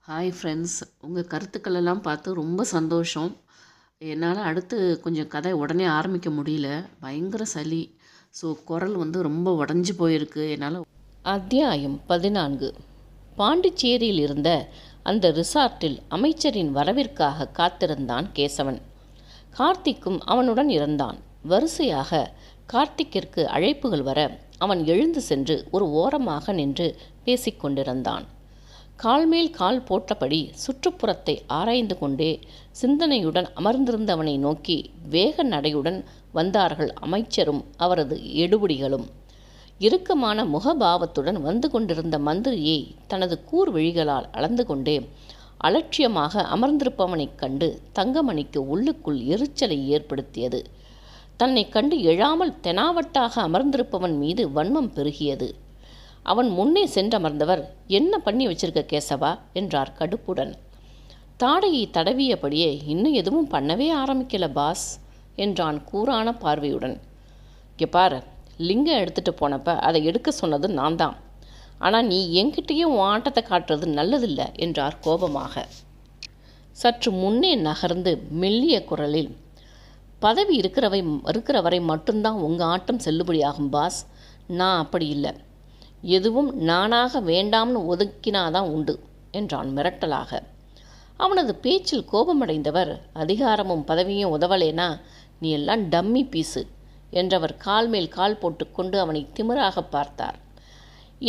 Hi friends, உங்கள் கருத்துக்களெல்லாம் பார்த்து ரொம்ப சந்தோஷம். என்னால் அடுத்து கொஞ்சம் கதை உடனே ஆரம்பிக்க முடியல. பயங்கர சளி. ஸோ குரல் ரொம்ப உடஞ்சி போயிருக்கு என்னால். அத்தியாயம் 14. பாண்டிச்சேரியில் இருந்த அந்த ரிசார்ட்டில் அமைச்சரின் வரவிற்காக காத்திருந்தான் கேசவன். கார்த்திக்கும் அவனுடன் இருந்தான். வரிசையாக கார்த்திக்கிற்கு அழைப்புகள் வர அவன் எழுந்து சென்று ஒரு ஓரமாக நின்று பேசிக்கொண்டிருந்தான். கால் மேல் கால் போட்டபடி சுற்றுப்புறத்தை ஆராய்ந்து கொண்டே சிந்தனையுடன் அமர்ந்திருந்தவனை நோக்கி வேக நடையுடன் வந்தார்கள் அமைச்சரும் அவரது எடுபிடிகளும். இறுக்கமான முகபாவத்துடன் வந்து கொண்டிருந்த மந்திரியை தனது கூர்விழிகளால் அளந்து கொண்டே அலட்சியமாக அமர்ந்திருப்பவனைக் கண்டு தங்கமணிக்கு உள்ளுக்குள் எரிச்சலை ஏற்படுத்தியது. தன்னை கண்டு எழாமல் தெனாவட்டாக அமர்ந்திருப்பவன் மீது வன்மம் பெருகியது. அவன் முன்னே சென்றமர்ந்தவர், "என்ன பண்ணி வச்சிருக்க கேசவா?" என்றார் கடுப்புடன். தாடையை தடவியபடியே, "இன்னும் எதுவும் பண்ணவே ஆரம்பிக்கல பாஸ்" என்றான் கூரான பார்வையுடன். "இங்கே பாரு, லிங்கம் எடுத்துகிட்டு போனப்ப அதை எடுக்க சொன்னது நான் தான். ஆனால் நீ என்கிட்டயே உன் ஆட்டத்தை காட்டுறது நல்லதில்லை" என்றார் கோபமாக. சற்று முன்னே நகர்ந்து மெல்லிய குரலில், "பதவி இருக்கிற வரை மட்டும்தான் உங்கள் ஆட்டம் செல்லுபடியாகும் பாஸ். நான் அப்படி இல்லை. எதுவும் நானாக வேண்டாம்னு ஒதுக்கினாதான் உண்டு" என்றான் மிரட்டலாக. அவனது பேச்சில் கோபமடைந்தவர், "அதிகாரமும் பதவியும் உதவலேனா நீ எல்லாம் டம்மி பீஸு" என்றவர் கால் மேல் கால் போட்டுக்கொண்டு அவனை திமிராக பார்த்தார்.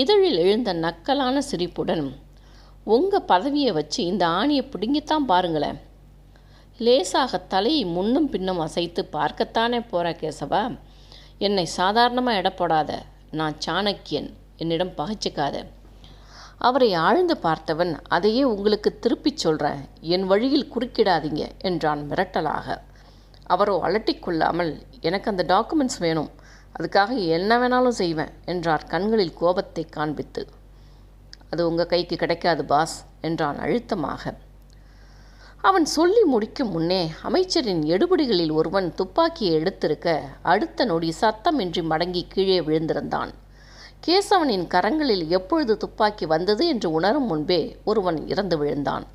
இதழில் எழுந்த நக்கலான சிரிப்புடன், "உங்கள் பதவியை வச்சு இந்த ஆணியை பிடுங்கித்தான் பாருங்களேன்." லேசாக தலையை முன்னும் பின்னும் அசைத்து, "பார்க்கத்தானே போகிற கேசவா. என்னை சாதாரணமாக எடை போடாத. நான் சாணக்கியன். என்னிடம் பகைச்சிக்காத." அவரை ஆழ்ந்து பார்த்தவன், "அதையே உங்களுக்கு திருப்பிச் சொல்கிறேன். என் வழியில் குறுக்கிடாதீங்க" என்றான் மிரட்டலாக. அவரோ அலட்டிக்கொள்ளாமல், "எனக்கு அந்த டாக்குமெண்ட்ஸ் வேணும். அதுக்காக என்ன வேணாலும் செய்வேன்" என்றார் கண்களில் கோபத்தை காண்பித்து. "அது உங்கள் கைக்கு கிடைக்காது பாஸ்" என்றான் அழுத்தமாக. அவன் சொல்லி முடிக்கும் முன்னே அமைச்சரின் எடுபிடிகளில் ஒருவன் துப்பாக்கியை எடுத்திருக்க அடுத்த நொடி சத்தமின்றி மடங்கி கீழே விழுந்திருந்தான். கேசவனின் கரங்களில் எப்பொழுது துப்பாக்கி வந்தது என்று உணரும் முன்பே ஒருவன் இறந்து விழுந்தான்.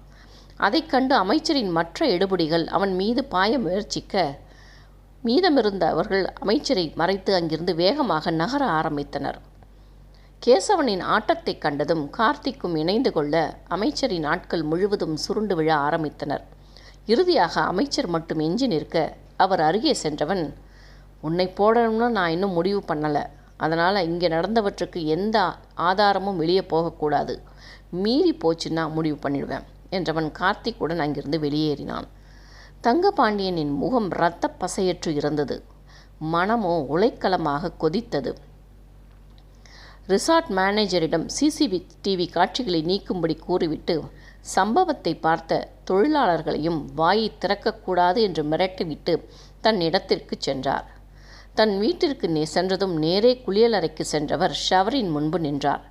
அதைக் கண்டு அமைச்சரின் மற்ற எடுபிடிகள் அவன் மீது பாய முயற்சிக்க, மீதமிருந்த அவர்கள் அமைச்சரை மறைத்து அங்கிருந்து வேகமாக நகர ஆரம்பித்தனர். கேசவனின் ஆட்டத்தை கண்டதும் கார்த்திக்கும் இணைந்து கொள்ள அமைச்சரின் ஆட்கள் முழுவதும் சுருண்டு விழ ஆரம்பித்தனர். இறுதியாக அமைச்சர் மட்டும் எஞ்சி நிற்க அவர் அருகே சென்றவன், "உன்னை போடணும்னு நான் இன்னும் முடிவு பண்ணலை. அதனால் இங்கே நடந்தவற்றுக்கு எந்த ஆதாரமும் வெளியே போகக்கூடாது. மீறி போச்சுன்னா முடிவு பண்ணிடுவேன்" என்றவன் கார்த்திக்குடன் அங்கிருந்து வெளியேறினான். தங்கபாண்டியனின் முகம் இரத்த பசையற்று இருந்தது. மனமோ உலைக்களமாக கொதித்தது. ரிசார்ட் மேனேஜரிடம் சிசிடிவி காட்சிகளை நீக்கும்படி கூறிவிட்டு சம்பவத்தை பார்த்த தொழிலாளர்களையும் வாயை திறக்கக்கூடாது என்று மிரட்டிவிட்டு தன் இடத்திற்கு சென்றார். தன் வீட்டிற்கு சென்றதும் நேரே குளியலறைக்கு சென்றவர் ஷவரின் முன்பு நின்றார்.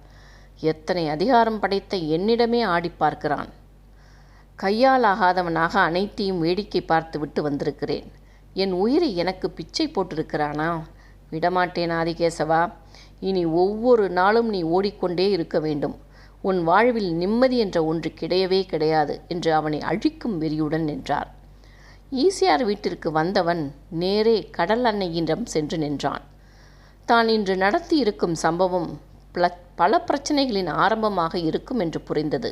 "எத்தனை அதிகாரம் படைத்த என்னிடமே ஆடி பார்க்கிறான். கையால் ஆகாதவனாக அனைத்தையும் வேடிக்கை பார்த்து விட்டு வந்திருக்கிறேன். என் உயிரை எனக்கு பிச்சை போட்டிருக்கிறானா? விடமாட்டேன் ஆதிகேசவா. இனி ஒவ்வொரு நாளும் நீ ஓடிக்கொண்டே இருக்க வேண்டும். உன் வாழ்வில் நிம்மதி என்ற ஒன்று கிடையவே கிடையாது" என்று அவனை அழிக்கும் வெறியுடன் நின்றார். ஈசிஆர் வீட்டிற்கு வந்தவன் நேரே கடல் அன்னையிடம் சென்று நின்றான். தான் இன்று நடத்தி இருக்கும் சம்பவம் பல பிரச்சனைகளின் ஆரம்பமாக இருக்கும் என்று புரிந்தது.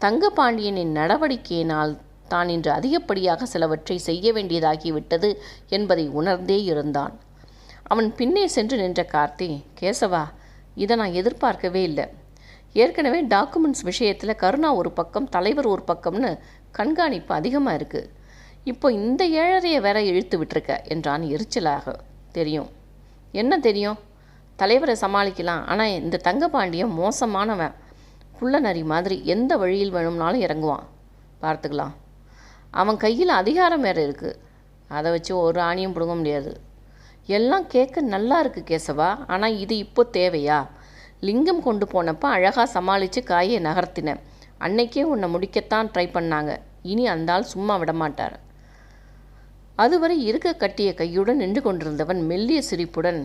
தங்கபாண்டியனின் நடவடிக்கையினால் தான் இன்று அதிகப்படியாக சிலவற்றை செய்ய வேண்டியதாகிவிட்டது என்பதை உணர்ந்தே இருந்தான். அவன் பின்னே சென்று நின்ற கார்த்தி, "கேசவா, இதை நான் எதிர்பார்க்கவே இல்லை. ஏற்கனவே டாக்குமெண்ட்ஸ் விஷயத்தில் கருணா ஒரு பக்கம், தலைவர் ஒரு பக்கம்னு கண்காணிப்பு அதிகமாக இருக்குது. இப்போ இந்த 7:30 வேற இழுத்து விட்டுருக்க" என்றான் எரிச்சலாக. "தெரியும். என்ன தெரியும்? தலைவரை சமாளிக்கலாம். ஆனால் இந்த தங்கபாண்டியன் மோசமானவன். குள்ள நரி மாதிரி எந்த வழியில் வேணும்னாலும் இறங்குவான். பார்த்துக்கலாம். அவன் கையில் அதிகாரம் வேறு இருக்குது. அதை வச்சு ஒரு ஆணியும் பிடுங்க முடியாது." "எல்லாம் கேட்க நல்லா இருக்குது கேசவா. ஆனால் இது இப்போ தேவையா? லிங்கம் கொண்டு போனப்போ அழகாக சமாளித்து காயை நகர்த்தினேன். அன்னைக்கே உன்னை முடிக்கத்தான் ட்ரை பண்ணாங்க. இனி அந்த ஆள் சும்மா விடமாட்டார்." அதுவரை இருக்க கட்டிய கையுடன் நின்று கொண்டிருந்தவன் மெல்லிய சிரிப்புடன்,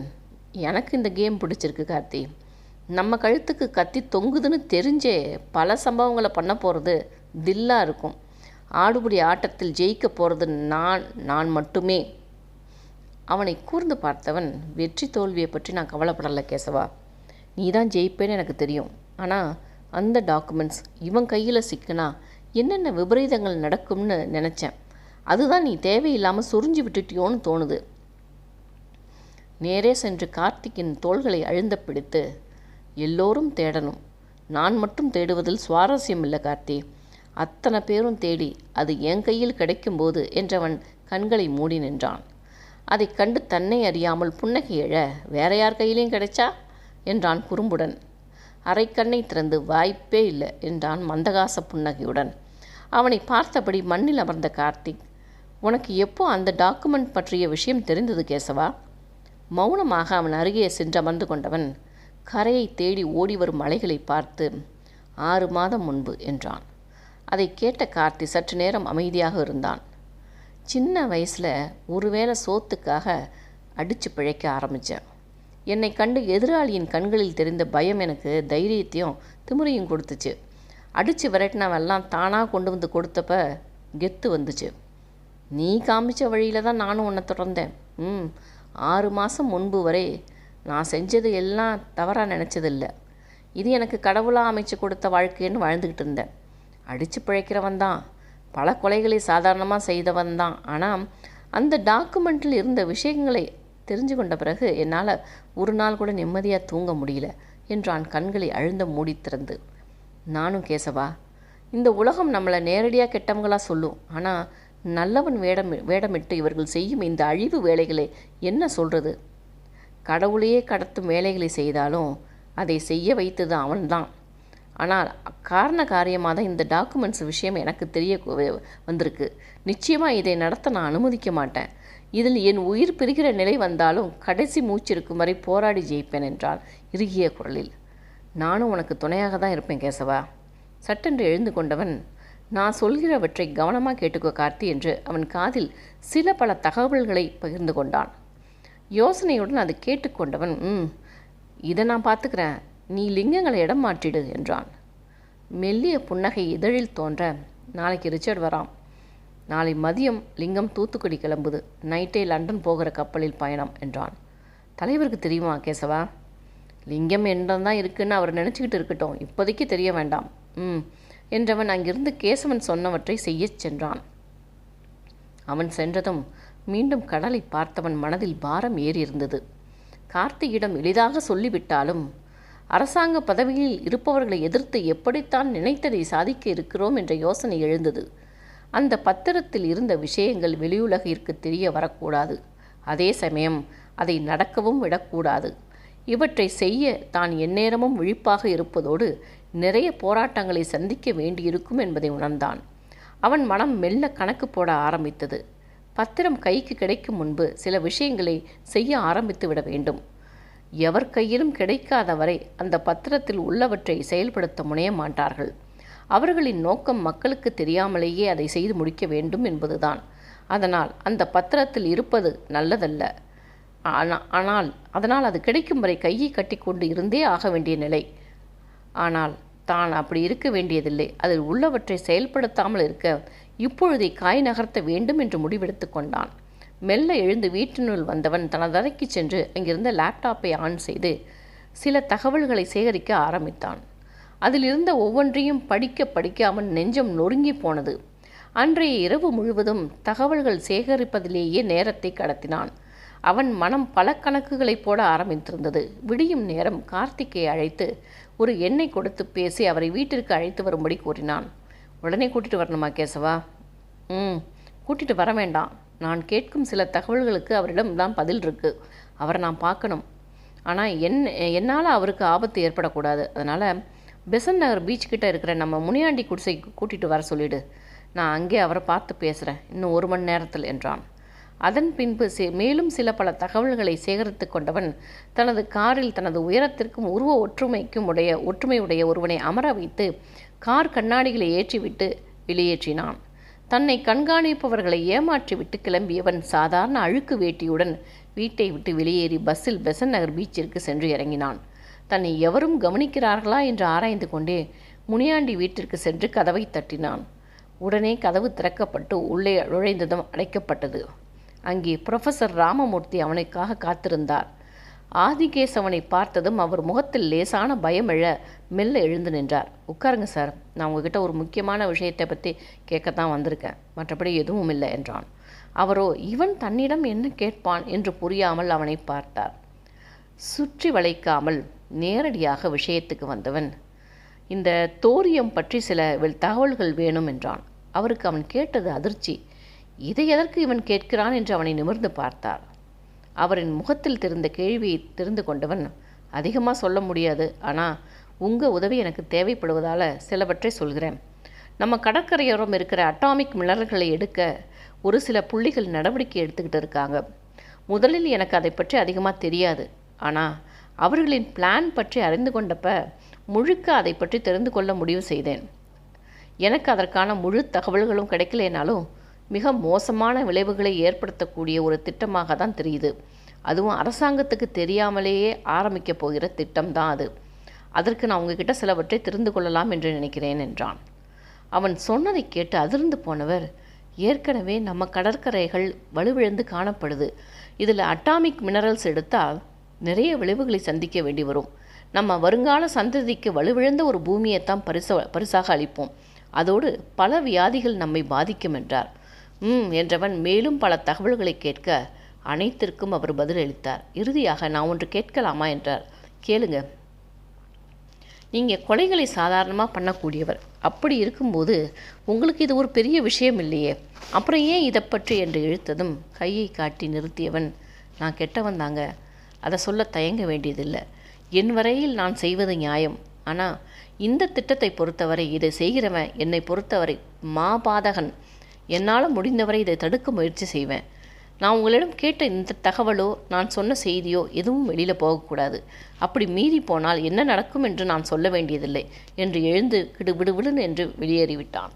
"எனக்கு இந்த கேம் பிடிச்சிருக்கு கார்த்தி. நம்ம கழுத்துக்கு கத்தி தொங்குதுன்னு தெரிஞ்சே பல சம்பவங்களை பண்ண போகிறது தில்லாக இருக்கும். ஆடுபுடி ஆட்டத்தில் ஜெயிக்க போகிறது நான் மட்டுமே. அவனை கூர்ந்து பார்த்தவன், வெற்றி தோல்வியை பற்றி நான் கவலைப்படலை கேசவா. நீ தான் ஜெயிப்பேன்னு எனக்கு தெரியும். ஆனால் அந்த டாக்குமெண்ட்ஸ் இவன் கையில் சிக்கினா என்னென்ன விபரீதங்கள் நடக்கும்னு நினச்சேன். அதுதான் நீ தேவையில்லாமல் சொரிஞ்சு விட்டுட்டியோன்னு தோணுது. நேரே சென்று கார்த்திக்கின் தோள்களை அழுந்த பிடித்து, எல்லோரும் தேடணும், நான் மட்டும் தேடுவதில் சுவாரஸ்யம் இல்லை கார்த்தி. அத்தனை பேரும் தேடி அது என் கையில் கிடைக்கும்போது என்றவன் கண்களை மூடி நின்றான். அதை கண்டு தன்னை அறியாமல் புன்னகை எழ, வேற யார் கையிலையும் கிடைச்சா என்றான் குறும்புடன். அரை கண்ணை திறந்து வாய்ப்பே இல்லை என்றான் மந்தகாச புன்னகையுடன். அவனை பார்த்தபடி மண்ணில் அமர்ந்த கார்த்திக், உனக்கு எப்போ அந்த டாக்குமெண்ட் பற்றிய விஷயம் தெரிந்தது கேசவா? மௌனமாக அவன் அருகே சென்று அமர்ந்து கொண்டவன் கரையை தேடி ஓடி வரும் அலைகளை பார்த்து, 6 மாதம் முன்பு என்றான். அதை கேட்ட கார்த்தி சற்று நேரம் அமைதியாக இருந்தான். சின்ன வயசில் ஒருவேளை சோத்துக்காக அடித்து பிழைக்க ஆரம்பித்தேன். என்னை கண்டு எதிராளியின் கண்களில் தெரிந்த பயம் எனக்கு தைரியத்தையும் திமிரையும் கொடுத்துச்சு. அடித்து விரட்டினவெல்லாம் தானாக கொண்டு வந்து கொடுத்தப்ப கெத்து வந்துச்சு. நீ காமிச்ச வழியில் தான் நானும் உன்னை தொடர்ந்தேன். 6 மாதம் முன்பு வரை நான் செஞ்சது எல்லாம் தவறாக நினச்சதில்லை. இது எனக்கு கடவுளாக அமைச்சு கொடுத்த வாழ்க்கைன்னு வாழ்ந்துக்கிட்டு இருந்தேன். அடித்து பிழைக்கிறவன் தான், பல கொலைகளை சாதாரணமாக செய்தவன் தான். ஆனால் அந்த டாக்குமெண்ட்டில் இருந்த விஷயங்களை தெரிஞ்சு கொண்ட பிறகு என்னால் ஒரு நாள் கூட நிம்மதியாக தூங்க முடியல என்றான் கண்களை அழுந்த மூடி திறந்து. நானும் கேசவா, இந்த உலகம் நம்மளை நேரடியாக கெட்டவங்களாக சொல்லும். ஆனால் நல்லவன் வேடமிட்டு இவர்கள் செய்யும் இந்த அழிவு வேலைகளை என்ன சொல்கிறது? கடவுளையே கடத்தும் வேலைகளை செய்தாலும் அதை செய்ய வைத்தது அவன்தான். ஆனால் காரண காரியமாக தான் இந்த டாக்குமெண்ட்ஸ் விஷயம் எனக்கு தெரிய வந்திருக்கு. நிச்சயமாக இதை நடத்த நான் அனுமதிக்க மாட்டேன். இதில் என் உயிர் பிரிகிற நிலை வந்தாலும் கடைசி மூச்சிருக்கும் வரை போராடி ஜெயிப்பேன் என்றான் இறுகிய குரலில். நானும் உனக்கு துணையாக தான் இருப்பேன் கேசவா. சட்டென்று எழுந்து கொண்டவன், நான் சொல்கிறவற்றை கவனமாக கேட்டுக்கோ கார்த்தி என்று அவன் காதில் சில பல தகவல்களை பகிர்ந்து கொண்டான். யோசனையுடன் அதை கேட்டுக்கொண்டவன், இதை நான் பார்த்துக்கிறேன், நீ லிங்கங்களை இடம் மாற்றிடு என்றான். மெல்லிய புன்னகை இதழில் தோன்ற, நாளைக்கு ரிச்சர்ட் வரான். நாளை மதியம் லிங்கம் தூத்துக்குடி கிளம்புது. நைட்டே லண்டன் போகிற கப்பலில் பயணம் என்றான். தலைவருக்கு தெரியுமா கேசவா? லிங்கம் என்னதான் இருக்குன்னு அவர் நினச்சிக்கிட்டு இருக்கட்டும், இப்போதைக்கு தெரிய வேண்டாம் என்றவன் அங்கிருந்து கேசவன் சொன்னவற்றை செய்யச் சென்றான். அவன் சென்றதும் மீண்டும் கடலை பார்த்தவன் மனதில் பாரம் ஏறியிருந்தது. கார்த்தியிடம் எளிதாக சொல்லிவிட்டாலும் அரசாங்க பதவியில் இருப்பவர்களை எதிர்த்து எப்படித்தான் நினைத்ததை சாதிக்க இருக்கிறோம் என்ற யோசனை எழுந்தது. அந்த பத்திரத்தில் இருந்த விஷயங்கள் வெளியுலகிற்கு தெரிய வரக்கூடாது. அதே சமயம் அதை நடக்கவும் விடக்கூடாது. இவற்றை செய்ய தான் எந்நேரமும் விழிப்பாக இருப்பதோடு நிறைய போராட்டங்களை சந்திக்க வேண்டியிருக்கும் என்பதை உணர்ந்தான். அவன் மனம் மெல்ல கணக்கு போட ஆரம்பித்தது. பத்திரம் கைக்கு கிடைக்கும் முன்பு சில விஷயங்களை செய்ய ஆரம்பித்து விட வேண்டும். எவர் கையிலும் கிடைக்காத வரை அந்த பத்திரத்தில் உள்ளவற்றை செயல்படுத்த முனைய மாட்டார்கள். அவர்களின் நோக்கம் மக்களுக்கு தெரியாமலேயே அதை செய்து முடிக்க வேண்டும் என்பதுதான். அதனால் அந்த பத்திரத்தில் இருப்பது நல்லதல்ல. அதனால் அது கிடைக்கும் வரை கையை கட்டி கொண்டு இருந்தே ஆக வேண்டிய நிலை. ஆனால் தான் அப்படி இருக்க வேண்டியதில்லை. அதில் உள்ளவற்றை செயல்படுத்தாமல் இருக்க இப்பொழுதை காய் நகர்த்த வேண்டும் என்று முடிவெடுத்து கொண்டான். மெல்ல எழுந்து வீட்டினுள் வந்தவன் தனது அறைக்கு சென்று அங்கிருந்த லேப்டாப்பை ஆன் செய்து சில தகவல்களை சேகரிக்க ஆரம்பித்தான். அதிலிருந்த ஒவ்வொன்றையும் படிக்க அவன் நெஞ்சம் நொறுங்கி போனது. அன்றைய இரவு முழுவதும் தகவல்கள் சேகரிப்பதிலேயே நேரத்தை கடத்தினான். அவன் மனம் பல கணக்குகளை போட ஆரம்பித்திருந்தது. விடியும் நேரம் கார்த்திக்கை அழைத்து ஒரு எண்ணை கொடுத்து பேசி அவரை வீட்டிற்கு அழைத்து வரும்படி கூறினான். உடனே கூட்டிட்டு வரணுமா கேசவா? கூட்டிட்டு வர வேண்டாம். நான் கேட்கும் சில தகவல்களுக்கு அவரிடம்தான் பதில் இருக்கு. அவரை நான் பார்க்கணும். ஆனால் என்னால் அவருக்கு ஆபத்து ஏற்படக்கூடாது. அதனால் பெசன்ட் நகர் பீச் கிட்ட இருக்கிற நம்ம முனியாண்டி குடிசைக்கு கூட்டிகிட்டு வர சொல்லிடு. நான் அங்கே அவரை பார்த்து பேசுகிறேன் இன்னும் 1 மணி நேரத்தில் என்றான். அதன் பின்பு மேலும் சில பல தகவல்களை சேகரித்து கொண்டவன் தனது காரில் தனது உயரத்திற்கும் உருவ ஒற்றுமையுடைய ஒருவனை அமர வைத்து கார் கண்ணாடிகளை ஏற்றிவிட்டு வெளியேற்றினான். தன்னை கண்காணிப்பவர்களை ஏமாற்றிவிட்டு கிளம்பியவன் சாதாரண அழுக்கு வேட்டியுடன் வீட்டை விட்டு வெளியேறி பஸ்ஸில் பெசன்ட் நகர் பீச்சிற்கு சென்று இறங்கினான். தன்னை எவரும் கவனிக்கிறார்களா என்று ஆராய்ந்து கொண்டே முனியாண்டி வீட்டிற்கு சென்று கதவை தட்டினான். உடனே கதவு திறக்கப்பட்டு உள்ளே நுழைந்ததும் அடைக்கப்பட்டது. அங்கே புரொஃபஸர் ராமமூர்த்தி அவனுக்காக காத்திருந்தார். ஆதிகேசவனை பார்த்ததும் அவர் முகத்தில் லேசான பயம் எழ மெல்ல எழுந்து நின்றார். உட்காருங்க சார், நான் உங்ககிட்ட ஒரு முக்கியமான விஷயத்தை பற்றி கேட்கத்தான் வந்திருக்கேன், மற்றபடி எதுவும் இல்லை என்றான். அவரோ இவன் தன்னிடம் என்ன கேட்பான் என்று புரியாமல் அவனை பார்த்தார். சுற்றி வளைக்காமல் நேரடியாக விஷயத்துக்கு வந்தவன், இந்த தோரியம் பற்றி சில தகவல்கள் வேணும் என்றான். அவருக்கு அவன் கேட்டது அதிர்ச்சி. இதை எதற்கு இவன் கேட்கிறான் என்று அவனை நிமிர்ந்து பார்த்தார். அவரின் முகத்தில் தெரிந்த கேள்வியை தெரிந்து கொண்டவன், அதிகமாக சொல்ல முடியாது, ஆனால் உங்கள் உதவி எனக்கு தேவைப்படுவதால் சிலவற்றை சொல்கிறேன். நம்ம கடற்கரையோரம் இருக்கிற அட்டாமிக் மினரல்களை எடுக்க ஒரு சில புள்ளிகள் நடவடிக்கை எடுத்துக்கிட்டு இருக்காங்க. முதலில் எனக்கு அதை பற்றி அதிகமாக தெரியாது, ஆனால் அவர்களின் பிளான் பற்றி அறிந்து கொண்டப்ப முழுக்க அதை பற்றி தெரிந்து கொள்ள முடிவு செய்தேன். எனக்கு அதற்கான முழு தகவல்களும் கிடைக்கலேனாலும் மிக மோசமான விளைவுகளை ஏற்படுத்தக்கூடிய ஒரு திட்டமாக தான் தெரியுது. அதுவும் அரசாங்கத்துக்கு தெரியாமலேயே ஆரம்பிக்கப் போகிற திட்டம்தான் அது. அதற்கு நான் உங்ககிட்ட சிலவற்றை தெரிந்து கொள்ளலாம் என்று நினைக்கிறேன் என்றான். அவன் சொன்னதை கேட்டு அதிர்ந்து போனவர், ஏற்கனவே நம்ம கடற்கரைகள் வலுவிழந்து காணப்படுது. இதில் அட்டாமிக் மினரல்ஸ் எடுத்தால் நிறைய விளைவுகளை சந்திக்க வேண்டி வரும். நம்ம வருங்கால சந்ததிக்கு வலுவிழந்த ஒரு பூமியைத்தான் பரிசாக அளிப்போம். அதோடு பல வியாதிகள் நம்மை பாதிக்கும் என்றார். என்றவன் மேலும் பல தகவல்களை கேட்க அனைத்திற்கும் அவர் பதிலளித்தார். இறுதியாக, நான் ஒன்று கேட்கலாமா என்றார். கேளுங்க. நீங்கள் கொலைகளை சாதாரணமாக பண்ணக்கூடியவர். அப்படி இருக்கும்போது உங்களுக்கு இது ஒரு பெரிய விஷயம் இல்லையே, அப்புறம் ஏன் இதை பற்றி என்று இழுத்ததும் கையை காட்டி நிறுத்தியவன், நான் கெட்டவன் தாங்க, அதை சொல்ல தயங்க வேண்டியதில்லை. என் வரையில் நான் செய்வது நியாயம். ஆனால் இந்த திட்டத்தை பொறுத்தவரை இதை செய்கிறவன் என்னை பொறுத்தவரை மாபாதகன். என்னால் முடிந்தவரை இதை தடுக்க முயற்சி செய்வேன். நான் உங்களிடம் கேட்ட இந்த தகவலோ நான் சொன்ன செய்தியோ எதுவும் வெளியில் போகக்கூடாது. அப்படி மீறி போனால் என்ன நடக்கும் என்று நான் சொல்ல வேண்டியதில்லை என்று எழுந்து கிடுவிடுவிடு என்று வெளியேறிவிட்டான்.